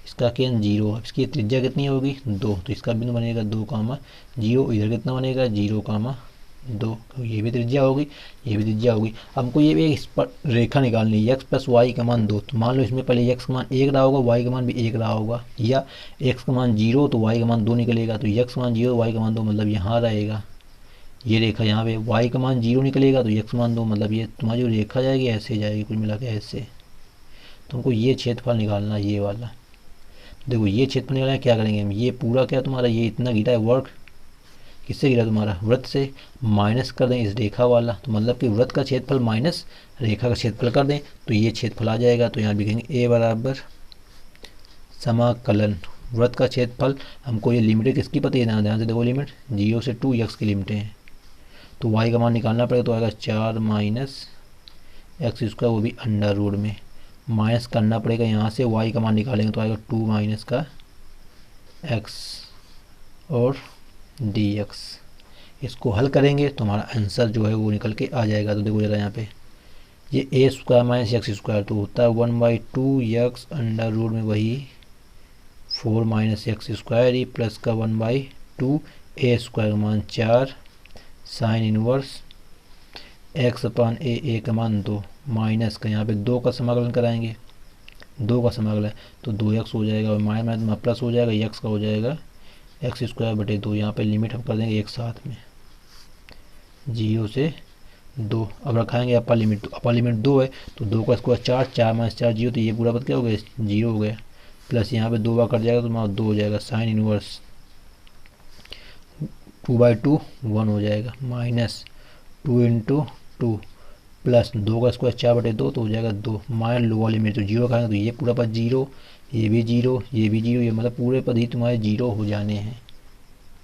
इसका केंद्र 0 है, इसकी त्रिज्या कितनी होगी 2, तो इसका बिंदु बनेगा 2, 0, इधर कितना बनेगा 0, 2, तो ये भी त्रिज्या होगी, ये भी त्रिज्या होगी। हमको ये भी इस पर रेखा निकालनी है, x + y का मान 2, तो मान लो इसमें पहले x का मान 1 रहा होगा, y का मान भी 1 रहा होगा, या x का मान 0 तो y का मान 2 निकलेगा, तो x का मान 0 y का मान 2 मतलब यहाँ रहेगा ये रेखा, यहाँ पे y का मान 0 निकलेगा तो x का मान 2 मतलब ये तुम्हारी जो रेखा जाएगी ऐसे जाएगी, कुल मिला के ऐसे। तुमको ये क्षेत्रफल निकालना है, ये वाला देखो ये क्षेत्रफल निकालना है, क्या करेंगे हम, ये पूरा क्या तुम्हारा ये इतना गिरा है वर्ग, किससे गिरा तुम्हारा वृत्त से, माइनस कर दें इस रेखा वाला, तो मतलब कि वृत्त का क्षेत्रफल माइनस रेखा का क्षेत्रफल कर दें तो ये क्षेत्रफल आ जाएगा। तो यहाँ लिखेंगे a बराबर समाकलन वृत्त का क्षेत्रफल, हमको ये लिमिट किसकी पता है, ध्यान से देखो लिमिट 0 से 2 x की लिमिटें हैं, तो y का मान निकालना पड़ेगा, तो आएगा 4 - x², वो भी अंडर रूट में, माइनस करना पड़ेगा यहाँ से, y का मान निकालेंगे तो आएगा 2 माइनस का x और dx। इसको हल करेंगे तो हमारा आंसर जो है वो निकल के आ जाएगा। तो देखो जरा यहाँ पे ये a² - x² तो होता है 1/2 x अंडर रूट में वही 4 - x² ही प्लस का 1/2 a² का मान 4 साइन इनवर्स x/a का मान 2 माइनस का यहाँ पे 2 का समाकलन कराएंगे, 2 का समाकलन तो 2x हो जाएगा, और माइनस प्लस हो जाएगा, x का हो जाएगा x²/2। यहाँ पे लिमिट हम कर देंगे एक साथ में 0 से 2। अब रखाएंगे अपर लिमिट, तो अपर लिमिट 2 है तो 2 का स्क्वायर 4, 4 - 4 0, तो ये पूरा पद क्या हो गया 0 हो गया, प्लस यहाँ पे 2 बार कट जाएगा तो हमारा 2 हो जाएगा, साइन इनवर्स 2/2 1 हो जाएगा, माइनस 2 × 2 प्लस 2 का स्क्वायर 4/2 तो हो जाएगा 2, माइनस लोअर लिमिट तो 0 खाएंगे तो ये पूरा पद 0, ये भी 0, ये भी 0, ये मतलब पूरे पद ही तुम्हारे 0 हो जाने हैं,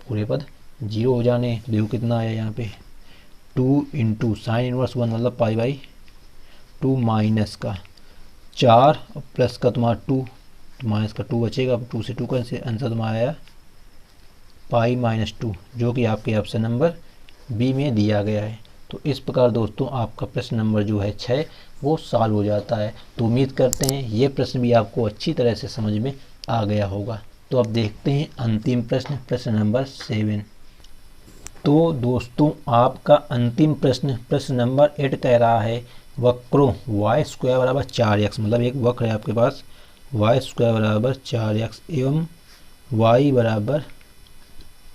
पूरे पद 0 हो जाने हैं। देखो कितना आया यहाँ पे 2 × साइन इनवर्स 1 मतलब π/2 माइनस का 4 और प्लस का तुम्हारा 2, तो माइनस का 2 बचेगा, 2 से 2 का आंसर तुम्हारा आया π - 2, जो कि आपके ऑप्शन नंबर बी में दिया गया है। तो इस प्रकार दोस्तों आपका प्रश्न नंबर जो है 6 वो सॉल्व हो जाता है। तो उम्मीद करते हैं ये प्रश्न भी आपको अच्छी तरह से समझ में आ गया होगा। तो अब देखते हैं अंतिम प्रश्न, प्रश्न नंबर 7। तो दोस्तों आपका अंतिम प्रश्न, प्रश्न नंबर 8 कह रहा है वक्रों y स्क्वायर बराबर 4x, मतलब एक वक्र है आपके पास y स्क्वायर बराबर 4x एवं y बराबर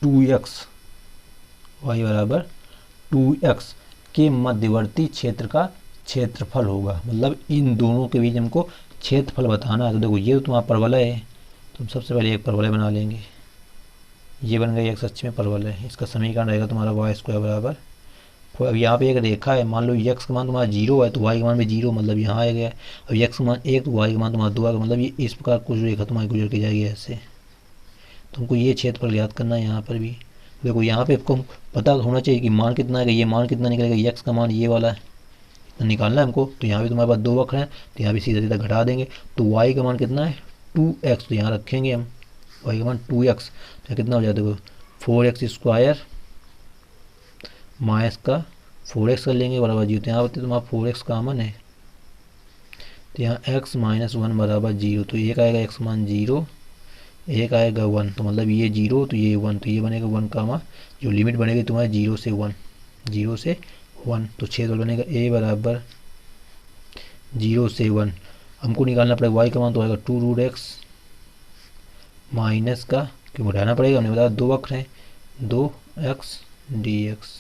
2x, y बराबर 2x के मध्यवर्ती क्षेत्र का क्षेत्रफल होगा। मतलब इन दोनों के बीच हमको क्षेत्रफल बताना है। तो देखो ये तो तुम्हारा परवलय है, तो हम सबसे पहले एक परवलय बना लेंगे। ये बन गया x अक्ष में परवलय, इसका समीकरण रहेगा तुम्हारा y स्क्वायर बराबर, अब यहाँ पे एक रेखा है, मान लो x का मान तुम्हारा 0 है तो y का मान भी 0, मतलब यहाँ आ गया। अब x का मान 1 तो y का मान तुम्हारा 2 आएगा, मतलब ये इस प्रकार कुछ रेखा तुम्हारी गुजर के जाएगी ऐसे। तुमको ये क्षेत्रफल याद करना है। यहाँ पर भी देखो यहाँ पे आपको पता होना चाहिए कि मान कितना आएगा, ये मान कितना निकलेगा, x का मान ये वाला है, इतना निकालना है हमको। तो यहाँ भी तुम्हारे पास 2 वक्र हैं, तो यहाँ भी सीधा सीधा घटा देंगे। तो y का मान कितना है 2x, तो यहाँ रखेंगे हम y का मान 2x, तो कितना हो जाता है 4x स्क्वायर माइनस का 4x कर लेंगे बराबर 0। तो यहाँ पर तुम्हारा 4x कॉमन है, तो यहाँ x माइनस 1 बराबर 0। तो एक आएगा x मान 0, एक आएगा 1, तो मतलब ये 0 तो ये 1, तो ये बनेगा 1 कामा जो लिमिट बनेगी तुम्हारे 0 से 1, 0 से 1, तो क्षेत्रफल बनेगा a बराबर 0 से 1। हमको निकालना पड़ेगा y का मान, तो आएगा 2√x माइनस का, क्यों घटाना पड़ेगा, हमने बताया 2 वक्र हैं 2x dx।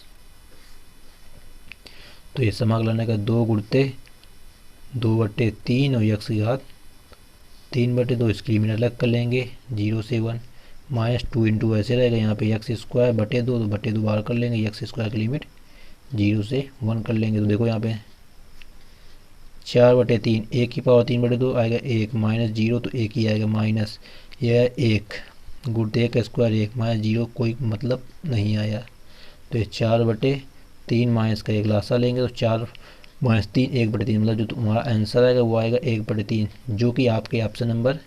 तो ये समाकलन का 2 गुणते 2/3 और x की घात 3/2, इसकी लिमिट अलग कर लेंगे 0 से 1 माइनस 2 इंटू ऐसे रहेगा, यहाँ पे x स्क्वायर बटे 2, तो बटे 2 बाहर कर लेंगे, x स्क्वायर की लिमिट 0 से 1 कर लेंगे। तो देखो यहाँ पे 4/3, 1 की पावर 3/2 आएगा 1, माइनस 0 तो 1 ही आएगा, माइनस यह 1 गुणते 1 स्क्वायर 1 माइनस 0 कोई मतलब नहीं आया। तो ये 4/3 माइनस का 1 लासा लेंगे, तो 4 माइनस 3 1/3, मतलब जो तुम्हारा आंसर आएगा वो आएगा 1/3, जो कि आपके ऑप्शन नंबर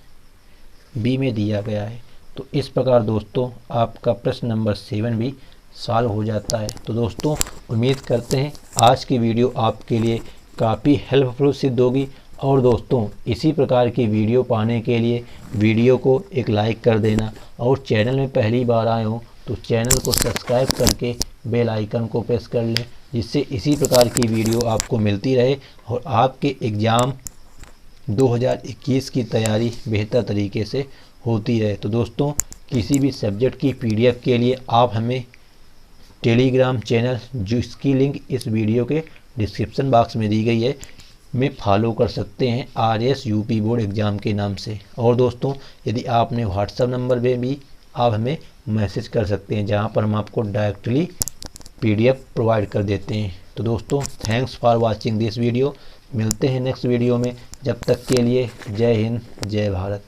बी में दिया गया है। तो इस प्रकार दोस्तों आपका प्रश्न नंबर 7 भी सॉल्व हो जाता है। तो दोस्तों उम्मीद करते हैं आज की वीडियो आपके लिए काफ़ी हेल्पफुल सिद्ध होगी। और दोस्तों इसी प्रकार की वीडियो पाने के लिए वीडियो को एक लाइक कर देना, और चैनल में पहली बार आए हो तो चैनल को सब्सक्राइब करके बेल आइकन को प्रेस कर लें, जिससे इसी प्रकार की वीडियो आपको मिलती रहे और आपके एग्ज़ाम 2021 की तैयारी बेहतर तरीके से होती रहे। तो दोस्तों किसी भी सब्जेक्ट की PDF के लिए आप हमें टेलीग्राम चैनल, जिसकी लिंक इस वीडियो के डिस्क्रिप्शन बॉक्स में दी गई है, में फॉलो कर सकते हैं RS UP बोर्ड एग्ज़ाम के नाम से। और दोस्तों यदि आपने व्हाट्सएप नंबर में भी आप हमें मैसेज कर सकते हैं, जहां पर हम आपको डायरेक्टली PDF प्रोवाइड कर देते हैं। तो दोस्तों thanks for watching this video, मिलते हैं नेक्स्ट वीडियो में, जब तक के लिए जय हिंद जय भारत।